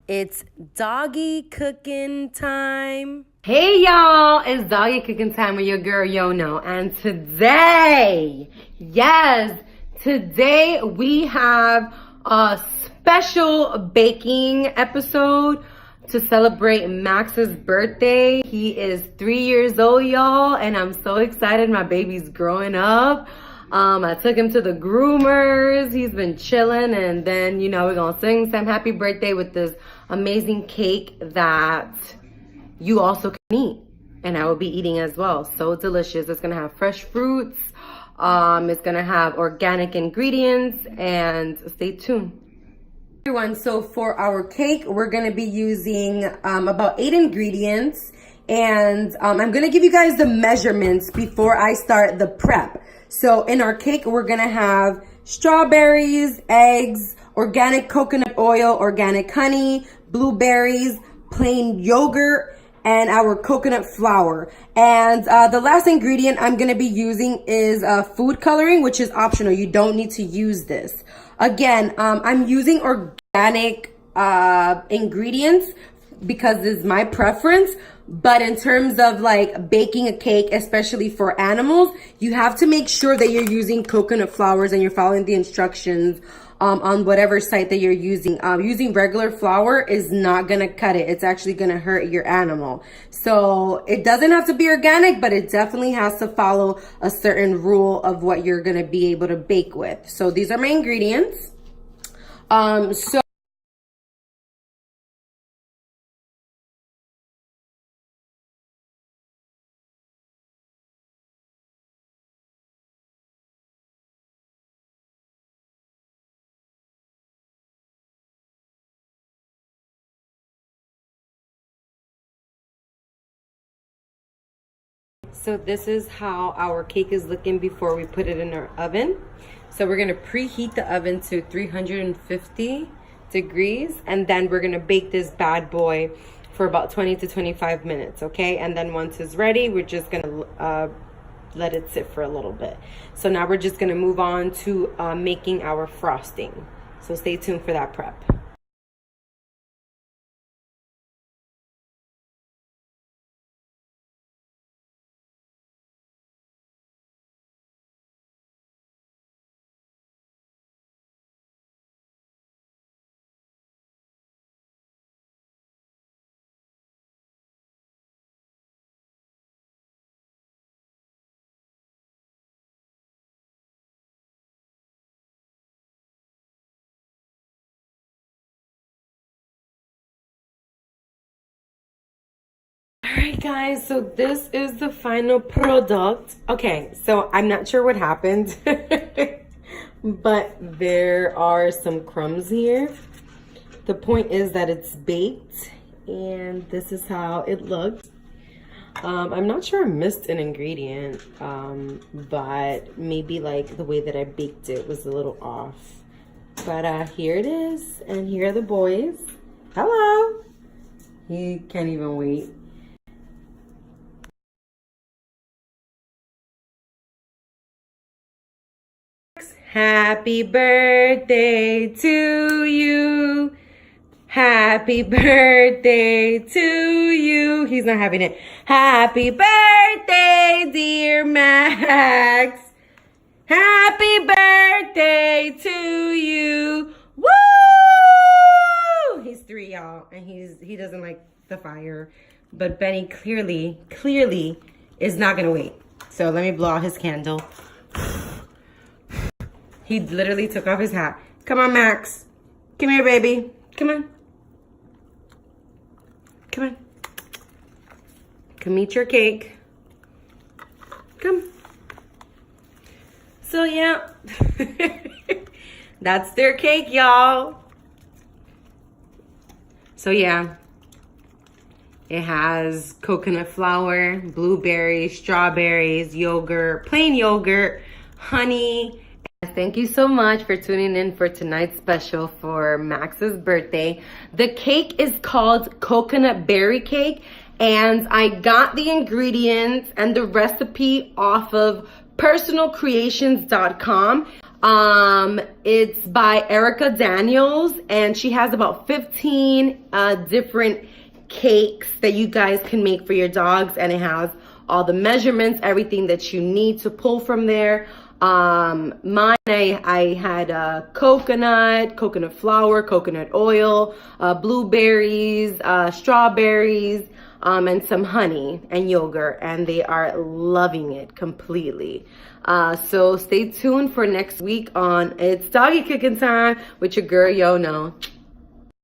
It's Doggy cooking time. Hey y'all, it's Doggy cooking time with your girl Yono. And today we have a special baking episode to celebrate Max's birthday. He is 3 years old, y'all, and I'm so excited. My baby's growing up. I took him to the groomers. He's been chilling, and then, we're gonna sing some happy birthday with this amazing cake that you also can eat, and I will be eating as well. So delicious. It's gonna have fresh fruits. It's gonna have organic ingredients, and stay tuned. Everyone, so for our cake, we're gonna be using about 8 ingredients, and I'm gonna give you guys the measurements before I start the prep. So in our cake, we're gonna have strawberries, eggs, organic coconut oil, organic honey, blueberries, plain yogurt, and our coconut flour. And the last ingredient I'm gonna be using is food coloring, which is optional. You don't need to use this. Again, I'm using organic ingredients because it's my preference. But in terms of like baking a cake, especially for animals, you have to make sure that you're using coconut flours and you're following the instructions on whatever site that you're using. Using regular flour is not gonna cut it. It's actually gonna hurt your animal. So it doesn't have to be organic, but it definitely has to follow a certain rule of what you're gonna be able to bake with. So these are my ingredients. So this is how our cake is looking before we put it in our oven. So we're gonna preheat the oven to 350 degrees, and then we're gonna bake this bad boy for about 20 to 25 minutes, okay? And then once it's ready, we're just gonna let it sit for a little bit. So now we're just gonna move on to making our frosting. So stay tuned for that prep. Alright guys, so this is the final product. Okay, so I'm not sure what happened, but there are some crumbs here. The point is that it's baked, and this is how it looked. I'm not sure I missed an ingredient, but maybe like the way that I baked it was a little off. But here it is, and here are the boys. Hello! He can't even wait. Happy birthday to you. Happy birthday to you. He's not having it. Happy birthday, dear Max. Happy birthday to you. Woo! He's 3, y'all, and he doesn't like the fire. But Benny clearly is not gonna wait. So let me blow out his candle. He literally took off his hat. Come on, Max. Come here, baby. Come on. Come on. Come eat your cake. Come. So, yeah. That's their cake, y'all. So, yeah. It has coconut flour, blueberries, strawberries, yogurt, plain yogurt, honey. Thank you so much for tuning in for tonight's special for Max's birthday. The cake is called Coconut Berry Cake, and I got the ingredients and the recipe off of personalcreations.com. It's by Erica Daniels, and she has about 15 different cakes that you guys can make for your dogs, and it has all the measurements, everything that you need to pull from there. Mine, I had coconut flour, coconut oil, blueberries, strawberries, and some honey and yogurt, and they are loving it completely. So stay tuned for next week on It's Doggy Cooking Time with your girl, Yo No.